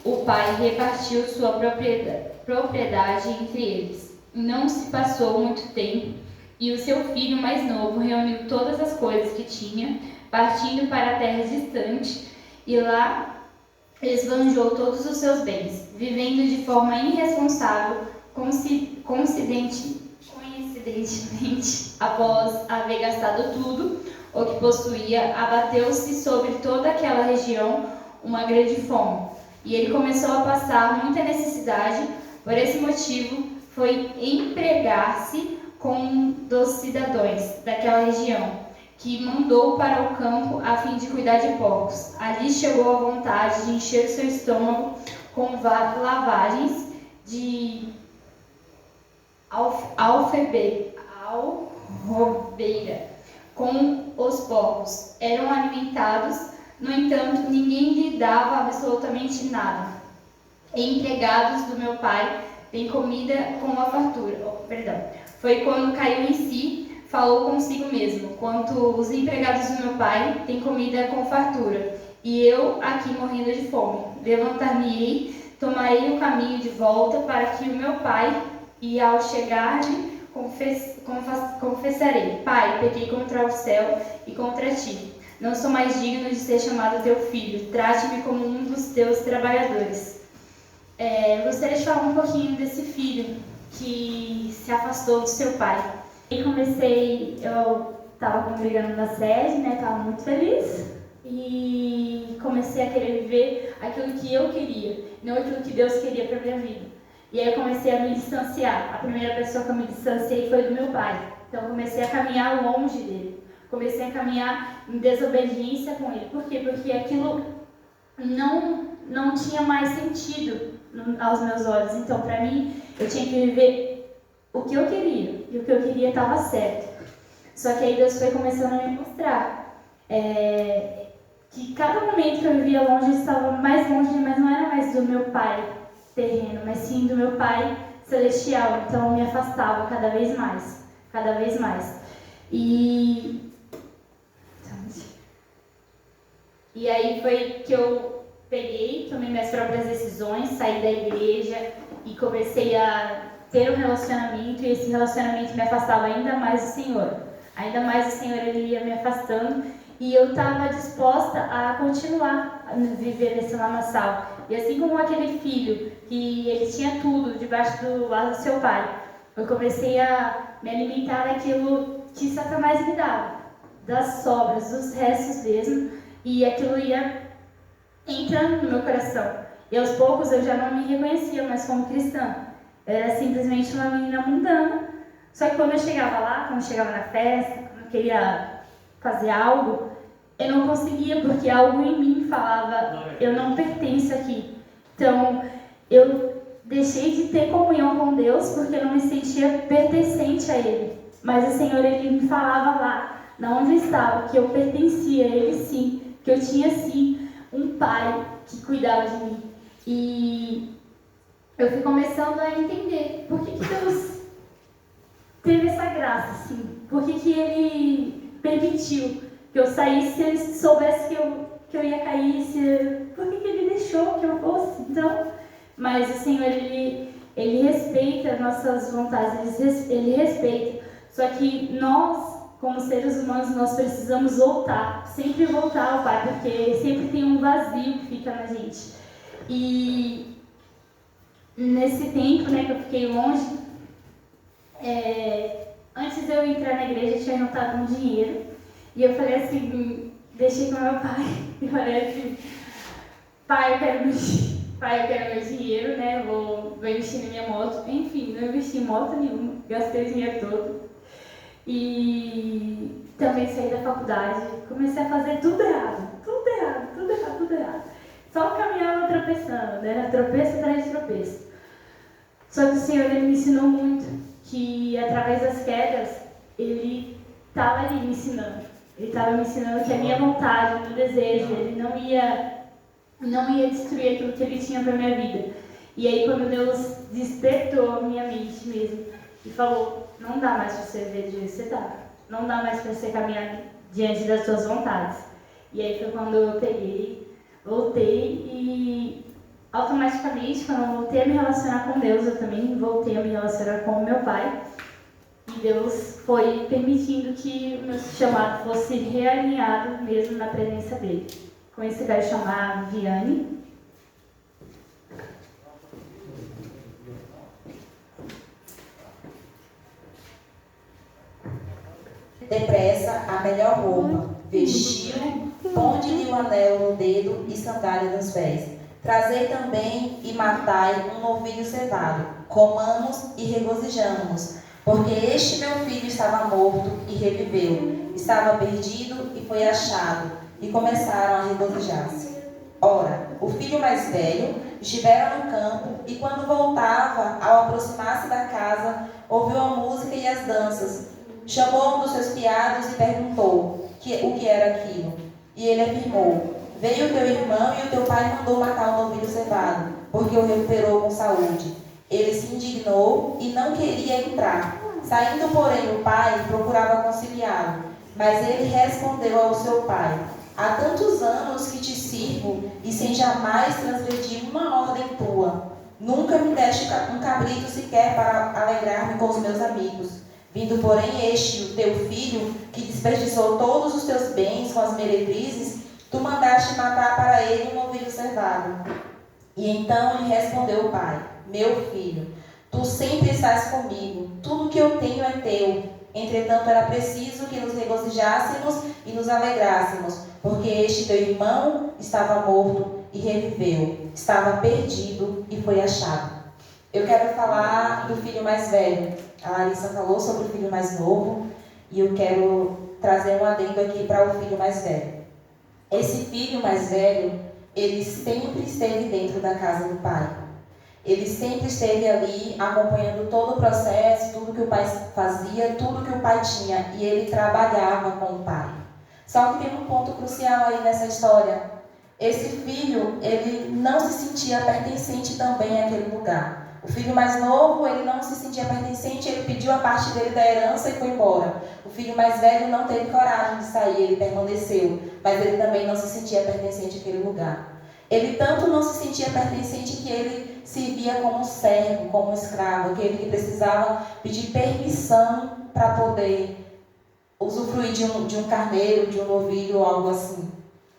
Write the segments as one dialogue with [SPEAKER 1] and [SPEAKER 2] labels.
[SPEAKER 1] o pai repartiu sua propriedade entre eles. Não se passou muito tempo, e o seu filho mais novo reuniu todas as coisas que tinha, partindo para a terra distante, e lá esbanjou todos os seus bens, vivendo de forma irresponsável, coincidentemente, após haver gastado tudo o que possuía, abateu-se sobre toda aquela região uma grande fome. E ele começou a passar muita necessidade. Por esse motivo, foi empregar-se com um dos cidadãos daquela região, que mandou para o campo a fim de cuidar de porcos. Ali chegou à vontade de encher seu estômago com lavagens de alrobeira com os porcos. Eram alimentados, no entanto, ninguém lhe dava absolutamente nada. Empregados do meu pai têm comida com a fartura. Foi quando caiu em si, falou consigo mesmo: quanto os empregados do meu pai têm comida com fartura, e eu aqui morrendo de fome. Levantar-me-ei, tomarei o caminho de volta para que o meu pai, e ao chegar-lhe, confessarei: Pai, pequei contra o céu e contra ti. Não sou mais digno de ser chamado teu filho. Trate-me como um dos teus trabalhadores. Gostaria de falar um pouquinho desse filho que se afastou do seu pai. Eu estava congregando na sede, né? Estava muito feliz e comecei a querer viver aquilo que eu queria, não aquilo que Deus queria para minha vida. E aí eu comecei a me distanciar. A primeira pessoa que eu me distanciei foi do meu pai. Então eu comecei a caminhar longe dele. Comecei a caminhar em desobediência com ele. Por quê? Porque aquilo não tinha mais sentido aos meus olhos. Então, para mim, eu tinha que viver o que eu queria. E o que eu queria estava certo. Só que aí Deus foi começando a me mostrar que cada momento que eu vivia longe, eu estava mais longe, mas não era mais do meu pai terreno, mas sim do meu pai celestial. Então, eu me afastava cada vez mais. Cada vez mais. E aí foi que eu tomei minhas próprias decisões, saí da igreja e comecei a ter um relacionamento, e esse relacionamento me afastava ainda mais do Senhor. Ainda mais o Senhor, ele ia me afastando, e eu estava disposta a continuar a viver nesse lamaçal. E assim como aquele filho, que ele tinha tudo debaixo do lado do seu pai, eu comecei a me alimentar daquilo que Satanás me dava, das sobras, dos restos mesmo, e aquilo ia entrando no meu coração. E aos poucos eu já não me reconhecia mais como cristã. Eu era simplesmente uma menina mundana. Só que quando eu chegava lá, quando eu chegava na festa, quando eu queria fazer algo, eu não conseguia, porque algo em mim falava: eu não pertenço aqui. Então, eu deixei de ter comunhão com Deus porque eu não me sentia pertencente a Ele. Mas o Senhor, Ele me falava lá, onde eu estava, que eu pertencia a Ele sim, que eu tinha sim um pai que cuidava de mim. E eu fui começando a entender por que Deus teve essa graça, assim, por que Ele permitiu que eu saísse, se Ele soubesse que eu ia cair, por que Ele deixou que eu fosse? Então, mas o Senhor, Ele respeita nossas vontades, Ele respeita, só que nós, como seres humanos, nós precisamos voltar, sempre voltar ao Pai, porque sempre tem um vazio que fica na gente. E nesse tempo, né, que eu fiquei longe, antes de eu entrar na igreja, eu tinha juntado um dinheiro, e eu falei assim, deixei com meu pai, e falei assim: pai, eu quero meu dinheiro, né, vou investir na minha moto. Enfim, não investi em moto nenhuma, gastei o dinheiro todo. E também saí da faculdade, comecei a fazer tudo errado. Só caminhava tropeçando, né? Era tropeço atrás de tropeço. Só que o Senhor, Ele me ensinou muito, que através das quedas, Ele estava ali me ensinando. Ele estava me ensinando que a minha vontade, o meu desejo, Ele não ia destruir aquilo que Ele tinha para a minha vida. E aí, quando Deus despertou a minha mente mesmo e falou: não dá mais para você ver do jeito que você está, não dá mais para você caminhar diante das suas vontades. E aí foi quando eu peguei, voltei e automaticamente, quando eu voltei a me relacionar com Deus, eu também voltei a me relacionar com o meu pai. E Deus foi permitindo que o meu chamado fosse realinhado mesmo na presença dele. Com esse vai chamar Viane.
[SPEAKER 2] Depressa a melhor roupa, vestiu, ponde-lhe o anel no dedo e sandália nos pés. Trazei também e matai um novilho cevado, comamos e regozijamo-nos, porque este meu filho estava morto e reviveu, estava perdido e foi achado, e começaram a regozijar-se. Ora, o filho mais velho estivera no campo, e quando voltava, ao aproximar-se da casa, ouviu a música e as danças. Chamou um dos seus criados e perguntou o que era aquilo. E ele afirmou: veio teu irmão e o teu pai mandou matar o novilho cevado, porque o recuperou com saúde. Ele se indignou e não queria entrar. Saindo, porém, o pai procurava conciliá-lo. Mas ele respondeu ao seu pai: há tantos anos que te sirvo e sem jamais transgredir uma ordem tua. Nunca me deste um cabrito sequer para alegrar-me com os meus amigos. Vindo, porém, este, o teu filho, que desperdiçou todos os teus bens com as meretrizes, tu mandaste matar para ele um novilho cevado. E então lhe respondeu o pai: meu filho, tu sempre estás comigo, tudo que eu tenho é teu. Entretanto, era preciso que nos regozijássemos e nos alegrássemos, porque este teu irmão estava morto e reviveu, estava perdido e foi achado. Eu quero falar do filho mais velho. A Larissa falou sobre o filho mais novo e eu quero trazer um adendo aqui para o filho mais velho. Esse filho mais velho, ele sempre esteve dentro da casa do pai. Ele sempre esteve ali acompanhando todo o processo, tudo que o pai fazia, tudo que o pai tinha, e ele trabalhava com o pai. Só que tem um ponto crucial aí nessa história. Esse filho, ele não se sentia pertencente também àquele lugar. O filho mais novo, ele não se sentia pertencente, ele pediu a parte dele da herança e foi embora. O filho mais velho não teve coragem de sair, ele permaneceu, mas ele também não se sentia pertencente àquele lugar. Ele tanto não se sentia pertencente que ele se via como um servo, como um escravo, que ele precisava pedir permissão para poder usufruir de um carneiro, de um novilho ou algo assim.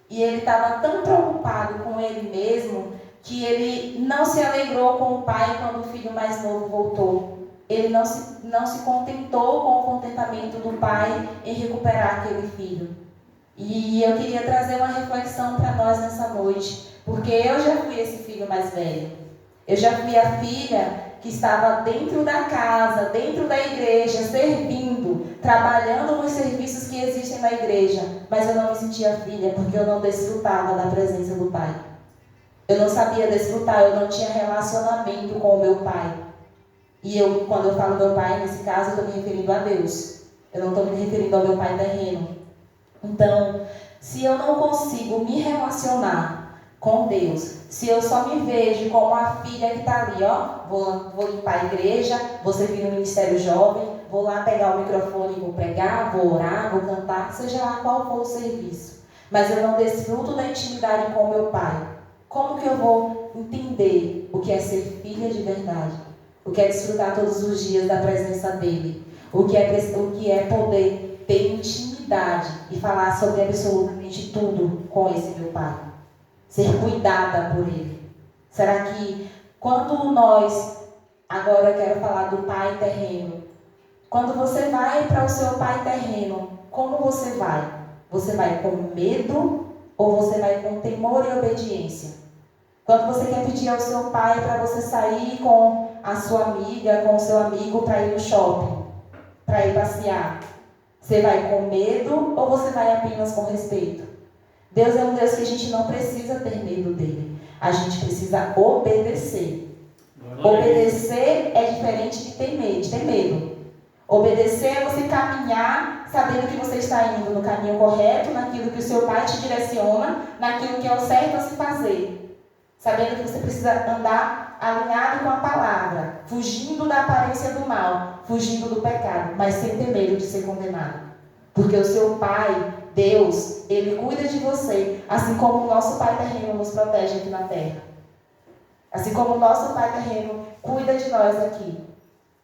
[SPEAKER 2] E ele estava tão preocupado com ele mesmo que ele não se alegrou com o pai quando o filho mais novo voltou. Ele não se contentou com o contentamento do pai em recuperar aquele filho. E eu queria trazer uma reflexão para nós nessa noite, porque eu já fui esse filho mais velho. Eu já fui a filha que estava dentro da casa, dentro da igreja, servindo, trabalhando nos serviços que existem na igreja, mas eu não me sentia filha porque eu não desfrutava da presença do pai. Eu não sabia desfrutar, eu não tinha relacionamento com o meu pai. E quando eu falo meu pai, nesse caso, eu estou me referindo a Deus. Eu não estou me referindo ao meu pai terreno. Então, se eu não consigo me relacionar com Deus, se eu só me vejo como a filha que está ali, ó, vou limpar a igreja, vou servir no ministério jovem, vou lá pegar o microfone e vou pregar, vou orar, vou cantar, seja lá qual for o serviço. Mas eu não desfruto da intimidade com o meu pai. Como que eu vou entender o que é ser filha de verdade? O que é desfrutar todos os dias da presença dele? O que é poder ter intimidade e falar sobre absolutamente tudo com esse meu pai? Ser cuidada por ele. Será que quando nós, agora eu quero falar do pai terreno, quando você vai para o seu pai terreno, como você vai? Você vai com medo ou você vai com temor e obediência? Quando você quer pedir ao seu pai para você sair com a sua amiga, com o seu amigo para ir no shopping, para ir passear, você vai com medo ou você vai apenas com respeito? Deus é um Deus que a gente não precisa ter medo dele. A gente precisa obedecer. Obedecer é diferente de ter medo. Obedecer é você caminhar sabendo que você está indo no caminho correto, naquilo que o seu pai te direciona, naquilo que é o certo a se fazer. Sabendo que você precisa andar alinhado com a palavra, fugindo da aparência do mal, fugindo do pecado, mas sem ter medo de ser condenado. Porque o seu pai, Deus, ele cuida de você, assim como o nosso pai terreno nos protege aqui na terra. Assim como o nosso Pai terreno cuida de nós aqui.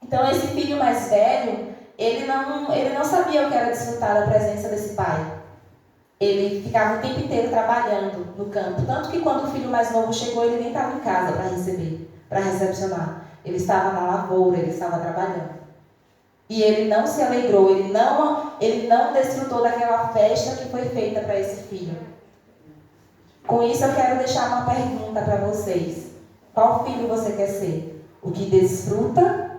[SPEAKER 2] Então, esse filho mais velho, ele não sabia o que era desfrutar da presença desse pai. Ele ficava o tempo inteiro trabalhando no campo. Tanto que quando o filho mais novo chegou, ele nem estava em casa para receber, para recepcionar. Ele estava na lavoura, ele estava trabalhando. E ele não se alegrou, ele não desfrutou daquela festa que foi feita para esse filho. Com isso, eu quero deixar uma pergunta para vocês. Qual filho você quer ser? O que desfruta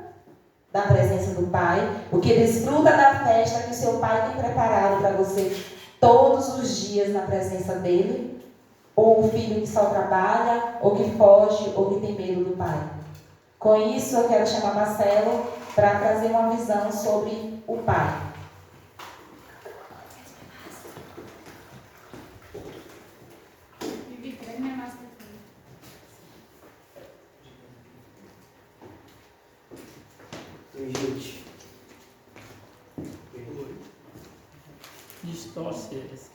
[SPEAKER 2] da presença do pai, o que desfruta da festa que o seu pai tem preparado para você todos os dias na presença dele? Ou o filho que só trabalha, ou que foge, ou que tem medo do pai? Com isso, eu quero chamar Marcelo para trazer uma visão sobre o pai.
[SPEAKER 3] Oi, gente.
[SPEAKER 4] Distorce eles.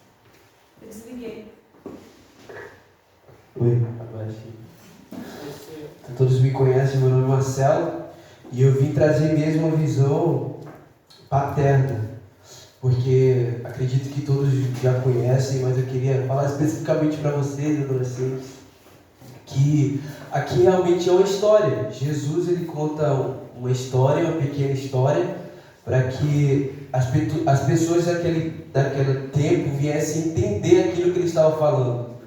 [SPEAKER 5] Eu desliguei.
[SPEAKER 3] Oi, todos me conhecem, meu nome é Marcelo e eu vim trazer mesmo uma visão paterna, porque acredito que todos já conhecem, mas eu queria falar especificamente para vocês, adolescentes, que aqui realmente é uma história. Jesus, ele conta uma história, uma pequena história, para que as pessoas daquele tempo viessem entender aquilo que ele estava falando.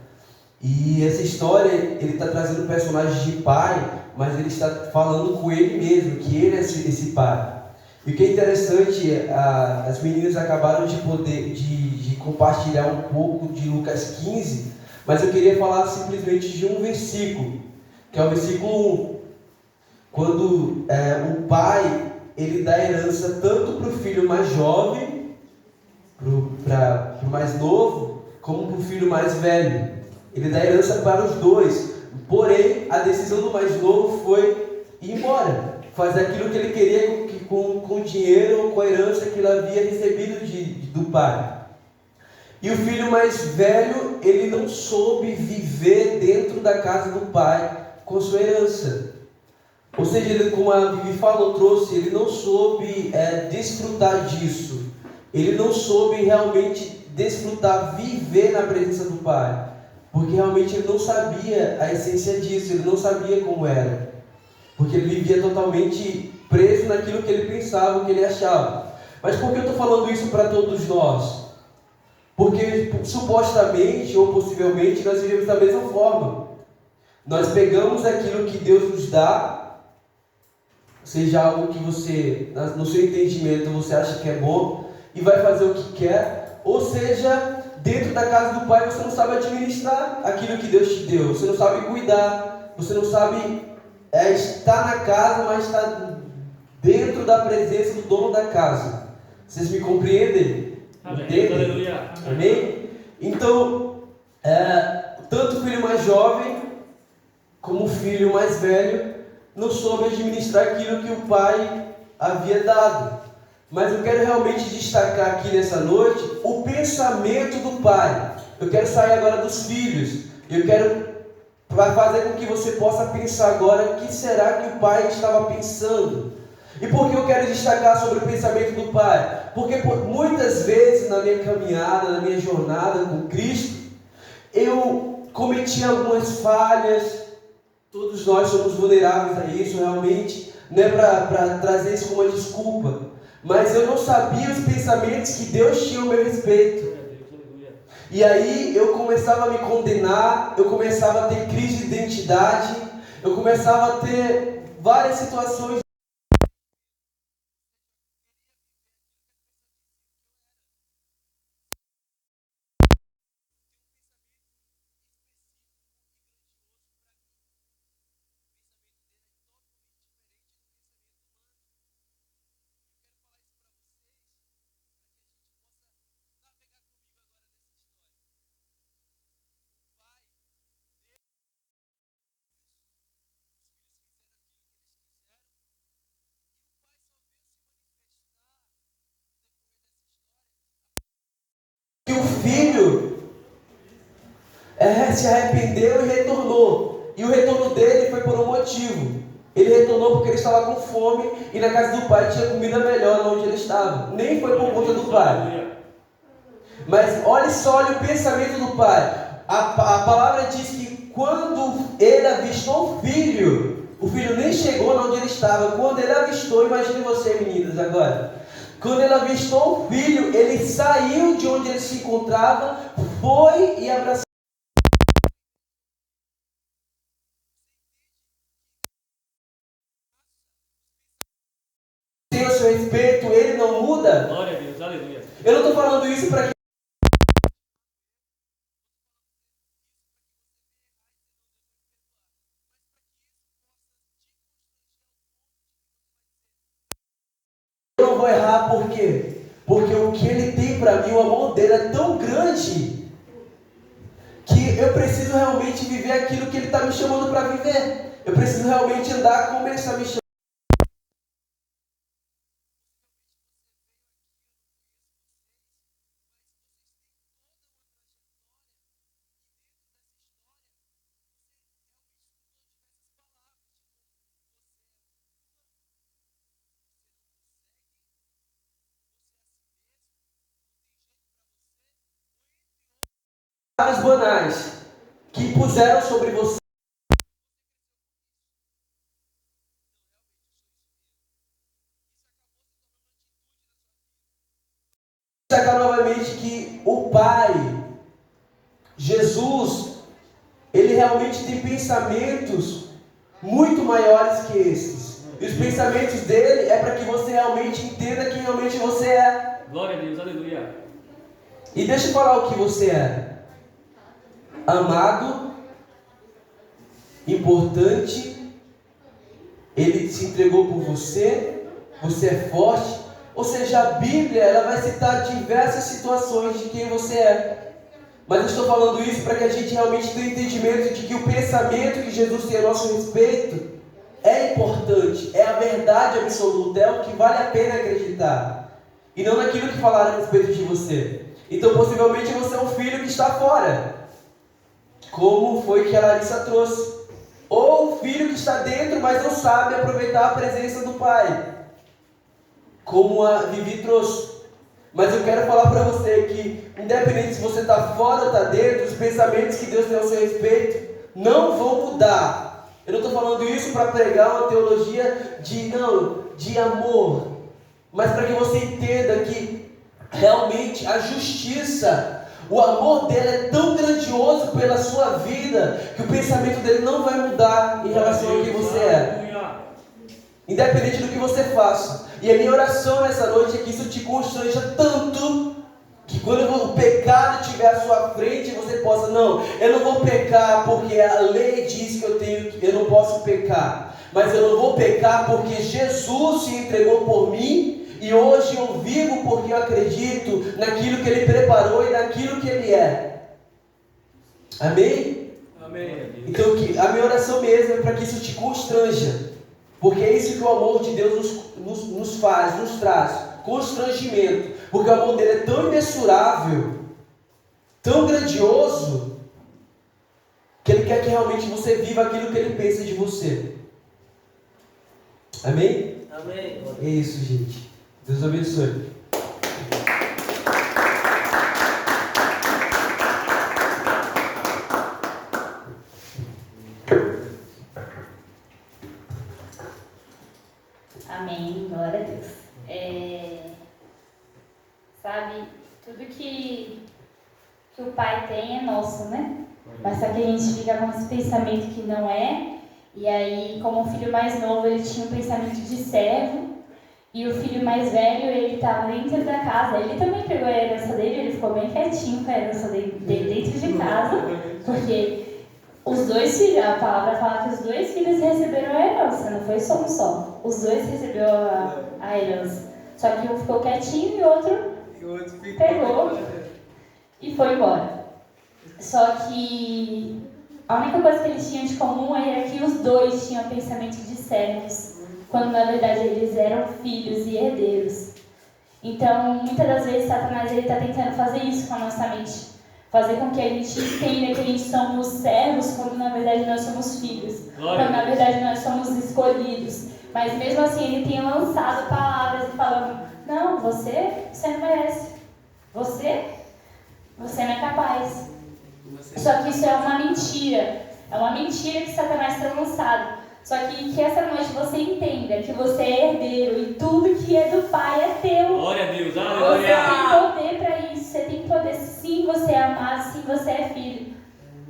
[SPEAKER 3] E essa história, ele está trazendo personagens de pai, mas ele está falando com ele mesmo, que ele é esse pai. E o que é interessante, as meninas acabaram de poder de compartilhar um pouco de Lucas 15, mas eu queria falar simplesmente de um versículo, que é o versículo 1. Quando o pai, ele dá herança tanto para o filho mais jovem, para o mais novo, como para o filho mais velho. Ele dá herança para os dois. Porém, a decisão do mais novo foi ir embora, fazer aquilo que ele queria com o dinheiro ou com a herança que ele havia recebido do pai. E o filho mais velho, ele não soube viver dentro da casa do pai com sua herança. Ou seja, ele, como a Vivi falou, ele não soube desfrutar disso. Ele não soube realmente desfrutar, viver na presença do pai. Porque realmente ele não sabia a essência disso, ele não sabia como era. Porque ele vivia totalmente preso naquilo que ele pensava, que ele achava. Mas por que eu estou falando isso para todos nós? Porque supostamente ou possivelmente nós vivemos da mesma forma. Nós pegamos aquilo que Deus nos dá, seja algo que você, no seu entendimento, você acha que é bom, e vai fazer o que quer, ou seja, dentro da casa do Pai você não sabe administrar aquilo que Deus te deu, você não sabe cuidar, você não sabe estar na casa, mas estar dentro da presença do dono da casa. Vocês me compreendem?
[SPEAKER 4] Amém.
[SPEAKER 3] Entendem? Amém? Então, tanto o filho mais jovem como o filho mais velho não soube administrar aquilo que o pai havia dado. Mas eu quero realmente destacar aqui nessa noite o pensamento do pai. Eu quero sair agora dos filhos. Eu quero fazer com que você possa pensar agora o que será que o pai estava pensando. E por que eu quero destacar sobre o pensamento do pai? Porque muitas vezes na minha caminhada, na minha jornada com Cristo, eu cometi algumas falhas. Todos nós somos vulneráveis a isso, realmente. Não é para trazer isso como uma desculpa. Mas eu não sabia os pensamentos que Deus tinha ao meu respeito. E aí eu começava a me condenar, eu começava a ter crise de identidade, eu começava a ter várias situações. Que o filho se arrependeu e retornou. E o retorno dele foi por um motivo. Ele retornou porque ele estava com fome e na casa do pai tinha comida melhor onde ele estava. Nem foi por conta do pai. Mas olha o pensamento do pai. A palavra diz que quando ele avistou o filho nem chegou onde ele estava. Quando ele avistou, imagine você, meninas, agora. Quando ele avistou o filho, ele saiu de onde ele se encontrava, foi e abraçou. Tem o seu respeito, ele não muda.
[SPEAKER 4] Glória a Deus, aleluia.
[SPEAKER 3] Eu não estou falando isso para que eu não vou errar, por quê? Porque o que ele tem para mim, o amor dele é tão grande que eu preciso realmente viver aquilo que ele está me chamando para viver. Eu preciso realmente andar como ele está me chamando. Palavras banais que puseram sobre você. Destacar novamente que o Pai, Jesus, ele realmente tem pensamentos muito maiores que esses. E os pensamentos dele é para que você realmente entenda quem realmente você é.
[SPEAKER 4] Glória a Deus, aleluia.
[SPEAKER 3] E deixa eu falar o que você é. Amado, importante, ele se entregou por você, você é forte. Ou seja, a Bíblia ela vai citar diversas situações de quem você é. Mas eu estou falando isso para que a gente realmente tenha entendimento de que o pensamento que Jesus tem a nosso respeito é importante, é a verdade absoluta, é o que vale a pena acreditar. E não naquilo que falaram a respeito de você. Então possivelmente você é um filho que está fora. Como foi que a Larissa trouxe. Ou o filho que está dentro, mas não sabe aproveitar a presença do pai. Como a Vivi trouxe. Mas eu quero falar para você que, independente se você está fora ou está dentro, os pensamentos que Deus tem ao seu respeito não vão mudar. Eu não estou falando isso para pregar uma teologia de amor. Mas para que você entenda que realmente a justiça, o amor dele é tão grandioso pela sua vida que o pensamento dele não vai mudar em relação a quem você é. Independente do que você faça. E a minha oração nessa noite é que isso te constranja tanto que quando o pecado estiver à sua frente, você possa, não, eu não vou pecar porque a lei diz que eu não posso pecar. Mas eu não vou pecar porque Jesus se entregou por mim. E hoje eu vivo porque eu acredito naquilo que Ele preparou e naquilo que Ele é. Amém?
[SPEAKER 4] Amém.
[SPEAKER 3] Então a minha oração mesmo é para que isso te constranja. Porque é isso que o amor de Deus nos faz, nos traz. Constrangimento. Porque o amor dele é tão imensurável, tão grandioso, que Ele quer que realmente você viva aquilo que Ele pensa de você. Amém?
[SPEAKER 4] Amém.
[SPEAKER 3] É isso, gente. Deus abençoe.
[SPEAKER 1] Amém, glória a Deus. Sabe, tudo que o Pai tem é nosso, né? Mas só que a gente fica com esse pensamento que não é. E aí, como o filho mais novo, ele tinha um pensamento de servo. E o filho mais velho, ele estava dentro da casa. Ele também pegou a herança dele, ele ficou bem quietinho com a herança dele dentro de casa. Porque os dois filhos, a palavra fala que os dois filhos receberam a herança, não foi só um só. Os dois receberam a herança. Só que um ficou quietinho e o outro pegou e foi embora. Só que a única coisa que eles tinham de comum era que os dois tinham pensamento de servos, quando na verdade eles eram filhos e herdeiros. Então, muitas das vezes, Satanás está tentando fazer isso com a nossa mente. Fazer com que a gente entenda que a gente somos servos, quando na verdade nós somos filhos. Quando na verdade nós somos escolhidos. Mas mesmo assim ele tem lançado palavras e falando, não, você não merece. Você não é capaz. Só que isso é uma mentira. É uma mentira que Satanás tem lançado. Só que essa noite você entenda que você é herdeiro e tudo que é do Pai é teu.
[SPEAKER 4] Glória a Deus,
[SPEAKER 1] Você
[SPEAKER 4] aleluia.
[SPEAKER 1] tem poder para isso. Você tem poder, sim, você é amado, sim, você é filho.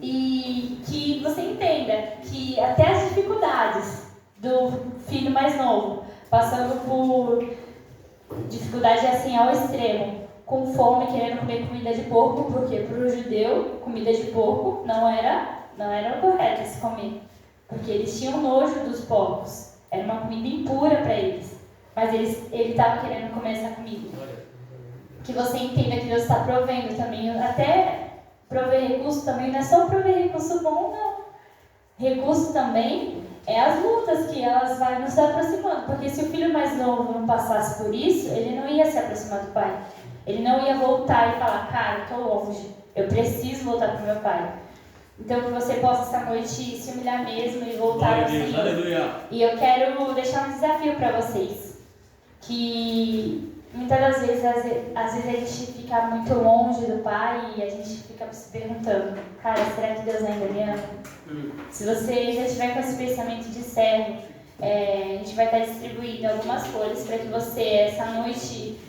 [SPEAKER 1] E que você entenda que até as dificuldades do filho mais novo, passando por dificuldade assim ao extremo, com fome, querendo comer comida de porco, porque para o judeu, comida de porco não era o correto se comer. Porque eles tinham nojo dos porcos. Era uma comida impura para eles. Mas ele estava querendo comer essa comida. Que você entenda que Deus está provendo também. Até prover recurso também não é só prover recurso bom, não. Recurso também é as lutas que elas vão nos aproximando. Porque se o filho mais novo não passasse por isso, ele não ia se aproximar do pai. Ele não ia voltar e falar, cara, eu estou longe. Eu preciso voltar para o meu pai. Então, que você possa essa noite se humilhar mesmo e voltar ao Senhor.
[SPEAKER 4] Aleluia.
[SPEAKER 1] E eu quero deixar um desafio para vocês. Que muitas das vezes, às vezes a gente fica muito longe do Pai e a gente fica se perguntando, cara, será que Deus ainda me ama? Se você já estiver com esse pensamento de servo, a gente vai estar distribuindo algumas folhas para que você, essa noite,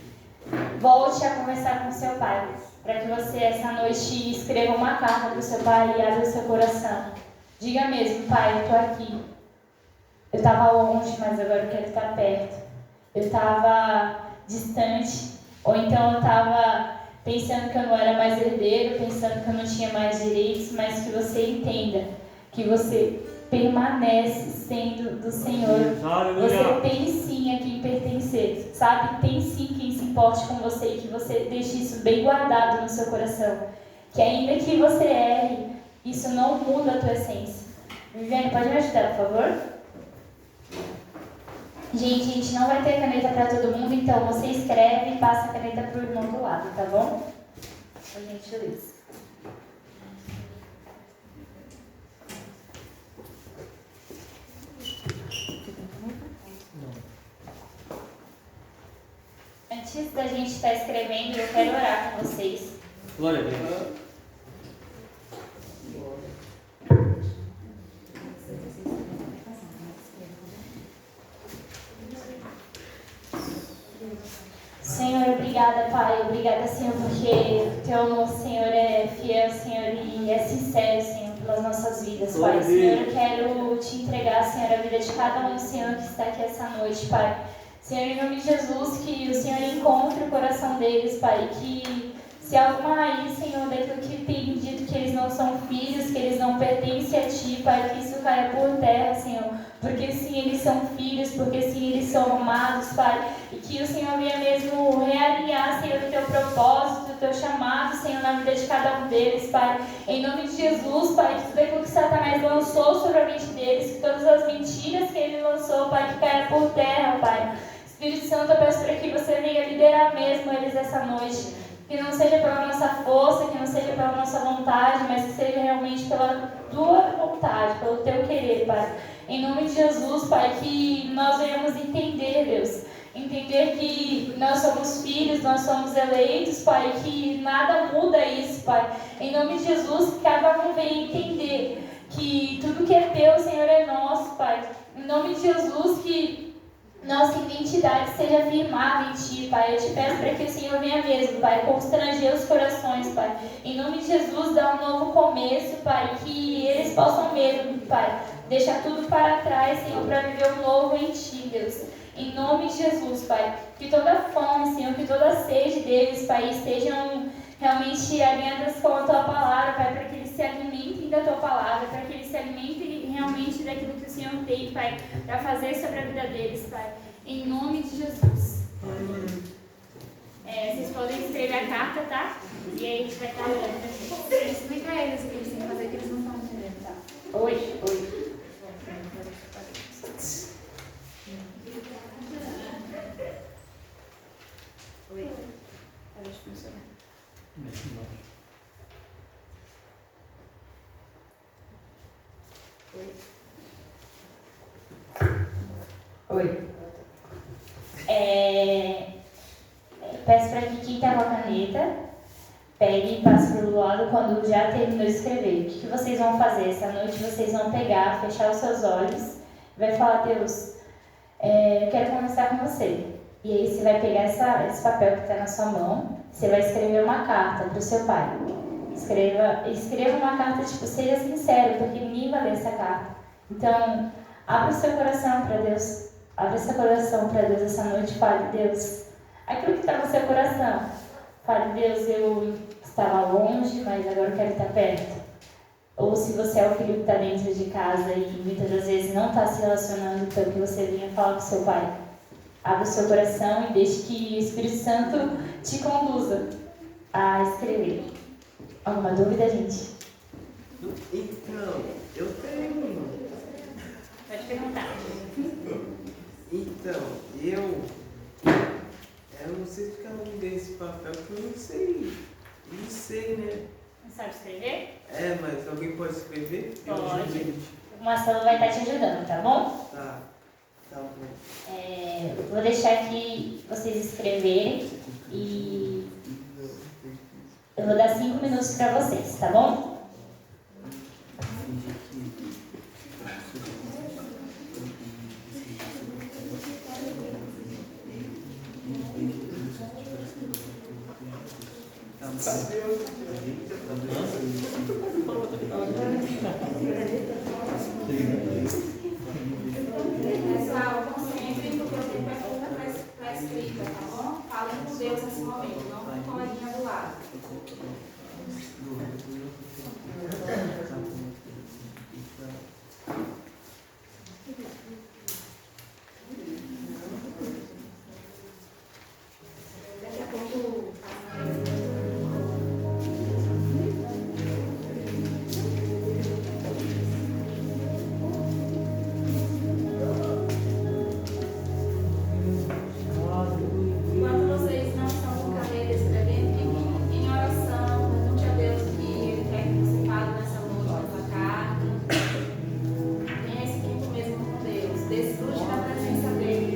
[SPEAKER 1] volte a conversar com seu Pai. Para que você, essa noite, escreva uma carta para o seu Pai e abra o seu coração. Diga mesmo, Pai, eu estou aqui. Eu estava longe, mas agora eu quero estar perto. Eu estava distante, ou então eu estava pensando que eu não era mais herdeiro, pensando que eu não tinha mais direitos, mas que você entenda que você permanece sendo do Senhor. Você tem sim a quem pertencer, sabe? Tem sim quem se importe com você e que você deixe isso bem guardado no seu coração. Que ainda que você erre, isso não muda a tua essência. Viviane, pode me ajudar, por favor? Gente, a gente não vai ter caneta para todo mundo, então você escreve e passa a caneta pro irmão do lado, tá bom? Por gentileza. Antes da gente estar escrevendo, eu quero orar com vocês.
[SPEAKER 4] Glória a Deus.
[SPEAKER 1] Senhor, obrigada, Pai. Obrigada, Senhor, porque Teu amor, Senhor, é fiel, Senhor, e é sincero, Senhor, pelas nossas vidas, Pai. Senhor, eu quero Te entregar, Senhor, a vida de cada um, Senhor, que está aqui essa noite, Pai. Senhor, em nome de Jesus, que o Senhor encontre o coração deles, Pai, que se alguma raiz, Senhor, daquilo que tem dito que eles não são filhos, que eles não pertencem a Ti, Pai, que isso caia por terra, Senhor, porque sim, eles são filhos, porque sim, eles são amados, Pai, e que o Senhor venha mesmo realinhar, Senhor, o Teu propósito, o Teu chamado, Senhor, na vida de cada um deles, Pai, em nome de Jesus, Pai, que tudo aquilo que Satanás lançou sobre a mente deles, que todas as mentiras que ele lançou, Pai, que caia por terra, Pai. Espírito Santo, eu peço para que você venha liderar mesmo eles essa noite. Que não seja pela nossa força, que não seja pela nossa vontade, mas que seja realmente pela Tua vontade, pelo Teu querer, Pai. Em nome de Jesus, Pai, que nós venhamos entender, Deus. Entender que nós somos filhos, nós somos eleitos, Pai, que nada muda isso, Pai. Em nome de Jesus, que cada um venha entender que tudo que é Teu, Senhor, é nosso, Pai. Em nome de Jesus, que nossa identidade seja firmada em Ti, Pai. Eu Te peço para que o Senhor venha mesmo, Pai, constranger os corações, Pai. Em nome de Jesus, dá um novo começo, Pai, que eles possam mesmo, Pai, deixar tudo para trás, Senhor, para viver um novo em Ti, Deus. Em nome de Jesus, Pai, que toda fome, Senhor, que toda sede deles, Pai, estejam realmente alinhadas com a Tua palavra, Pai, para que eles se alimentem da Tua palavra, para que eles se alimentem realmente daquilo que o Senhor tem, Pai, para fazer sobre a vida deles, Pai. Em nome de Jesus. Vocês podem escrever a carta, tá? E aí a gente vai estar orando.
[SPEAKER 5] Explica a eles o que eles têm que fazer, que eles não estão entendendo, tá?
[SPEAKER 1] Oi.
[SPEAKER 5] Oi. Para de funcionar.
[SPEAKER 1] Oi. Peço para que quem está com a caneta pegue e passe pelo lado quando já terminou de escrever. O que vocês vão fazer? Essa noite vocês vão pegar, fechar os seus olhos e vai falar: Deus, eu quero conversar com você. E aí você vai pegar esse papel que está na sua mão, você vai escrever uma carta para o seu pai. Escreva uma carta, seja sincero, porque ninguém vai ler essa carta. Então, abra o seu coração para Deus. Abra seu coração para Deus essa noite e fale: Deus, aquilo que está no seu coração. Fale: Deus, eu estava longe, mas agora eu quero estar perto. Ou se você é o filho que está dentro de casa e muitas das vezes não está se relacionando, então que você venha falar com seu pai. Abra o seu coração e deixe que o Espírito Santo te conduza a escrever. Alguma dúvida, gente?
[SPEAKER 6] Então, eu tenho.
[SPEAKER 1] Pode perguntar.
[SPEAKER 6] Então, eu não sei explicar o nome desse papel, que eu não sei. Não sei, né?
[SPEAKER 1] Não sabe escrever?
[SPEAKER 6] Mas alguém pode escrever?
[SPEAKER 1] Pode. O Marcelo vai estar te ajudando, tá bom?
[SPEAKER 6] Tá bom.
[SPEAKER 1] Vou deixar aqui vocês escreverem e eu vou dar 5 minutos para vocês, tá bom?
[SPEAKER 5] Pessoal, concentrem porque o tempo é curto para escrita, tá bom? Falem com Deus nesse momento, não com a coleguinha do lado. Daqui a pouco. Enquanto vocês não estão com caneta escrevendo, fiquem em oração, pergunte a Deus o que Ele quer que você fale nessa noite, na sua carta. Tenha esse tempo mesmo com Deus. Desfrute da presença dEle.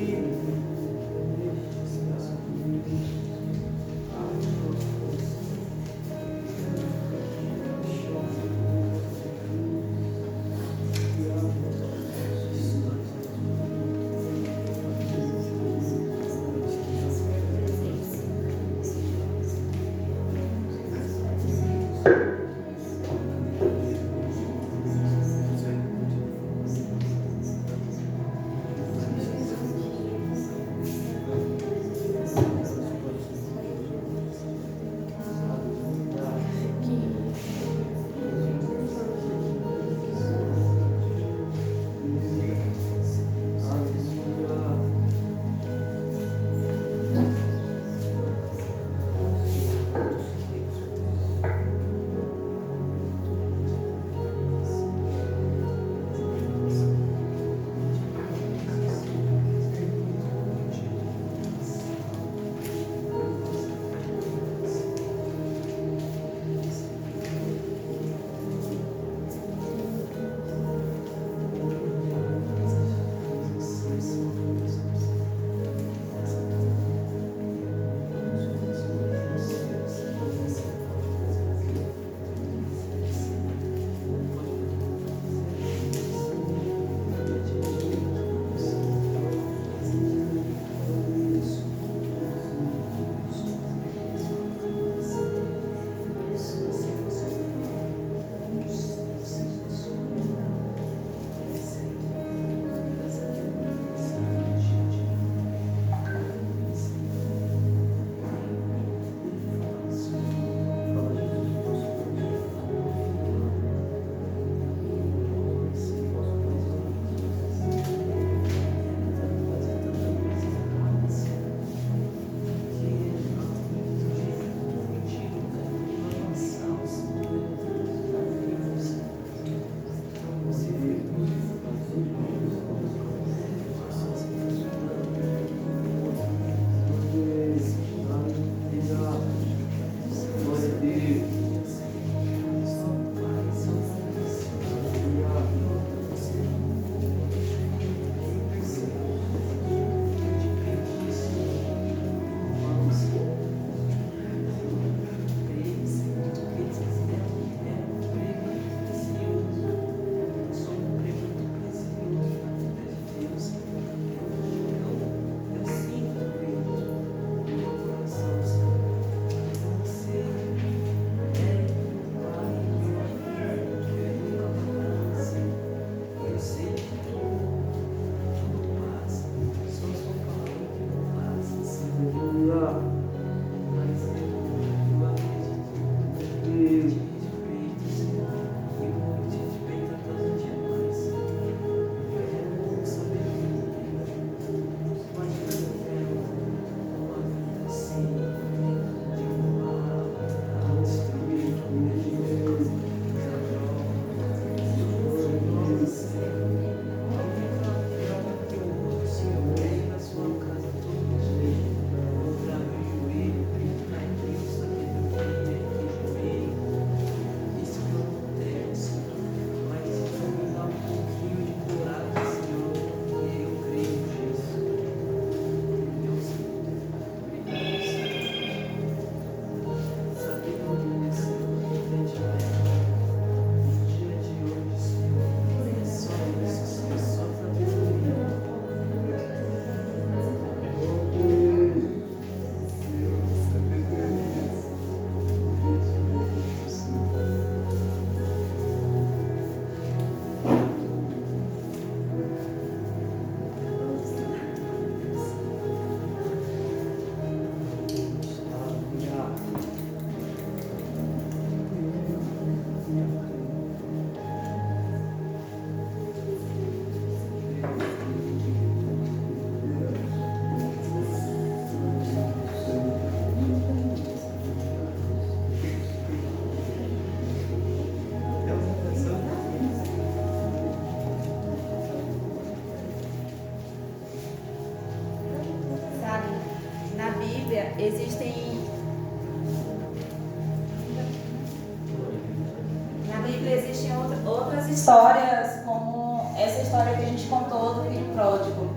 [SPEAKER 2] Na Bíblia existem outras histórias, como essa história que a gente contou do filho pródigo.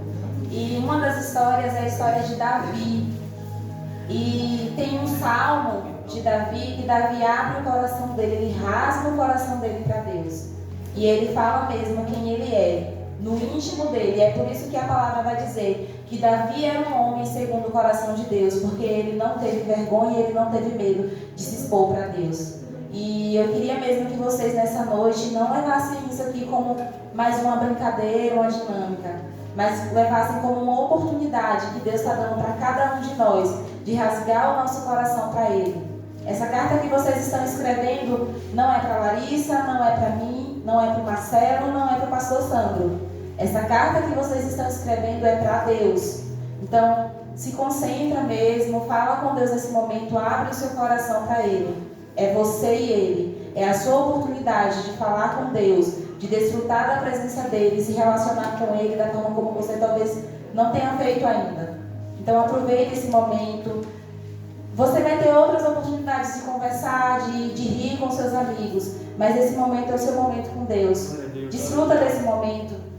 [SPEAKER 2] E uma das histórias é a história de Davi. E tem um salmo de Davi, que Davi abre o coração dele, ele rasga o coração dele para Deus. E ele fala mesmo quem ele é, no íntimo dele. É por isso que a palavra vai dizer que Davi era um homem segundo o coração de Deus, porque ele não teve vergonha e ele não teve medo de se expor para Deus. E eu queria mesmo que vocês nessa noite não levassem isso aqui como mais uma brincadeira, uma dinâmica, mas levassem como uma oportunidade que Deus está dando para cada um de nós, de rasgar o nosso coração para Ele. Essa carta que vocês estão escrevendo não é para Larissa, não é para mim, não é para o Marcelo, não é para o pastor Sandro. Essa carta que vocês estão escrevendo é para Deus. Então, se concentra mesmo, fala com Deus nesse momento, abre o seu coração para Ele. É você e Ele. É a sua oportunidade de falar com Deus, de desfrutar da presença dEle e se relacionar com Ele da forma como você talvez não tenha feito ainda. Então aproveite esse momento. Você vai ter outras oportunidades de conversar, de rir com seus amigos, mas esse momento é o seu momento com Deus. Desfruta desse momento.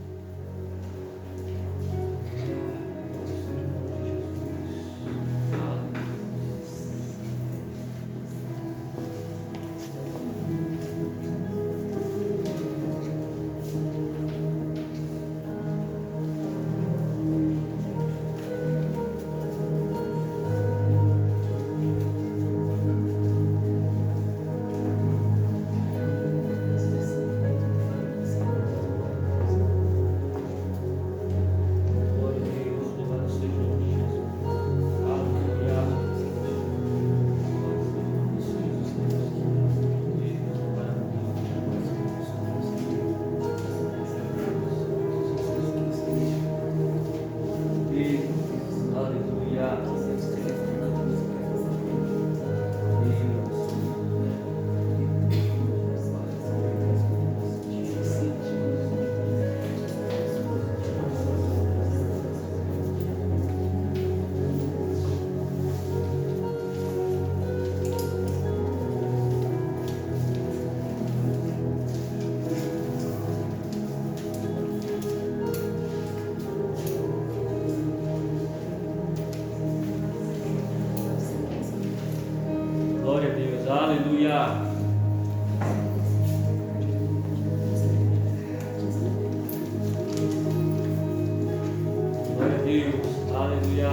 [SPEAKER 4] Glória a Deus, aleluia. Glória a Deus, aleluia.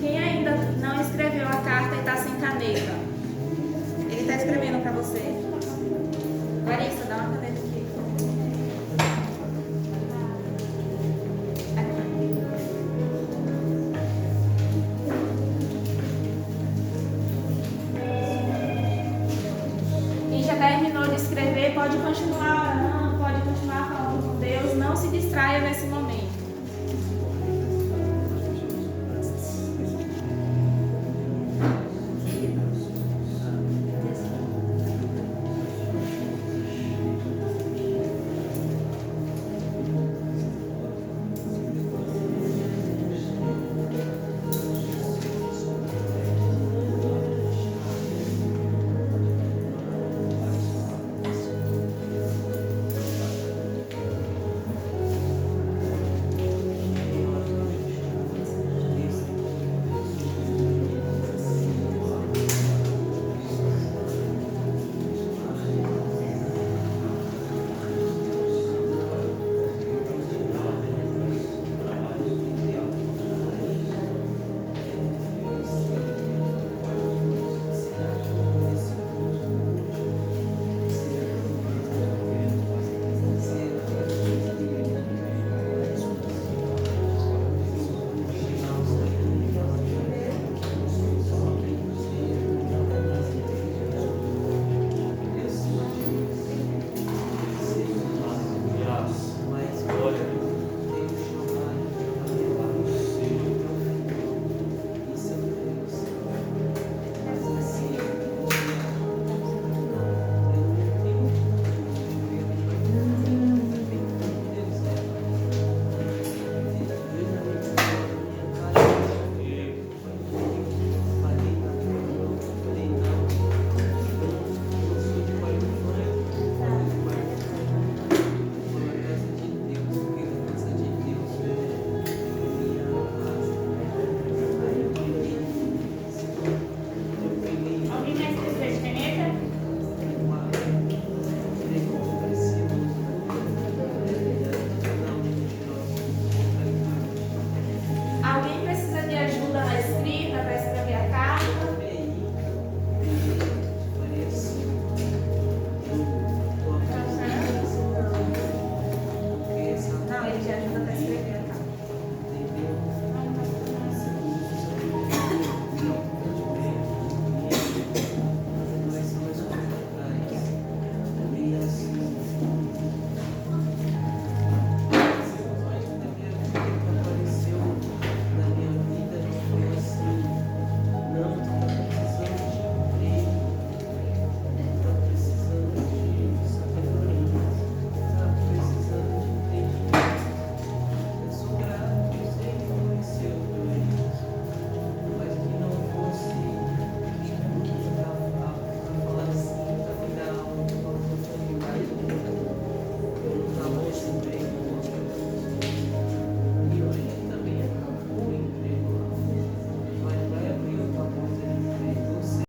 [SPEAKER 5] Quem ainda não escreveu a carta e está sem caneta? Ele está escrevendo para você. Larissa, dá uma caneta aqui. Quem já terminou de escrever pode continuar orando, pode continuar falando com Deus. Não se distraia nesse momento.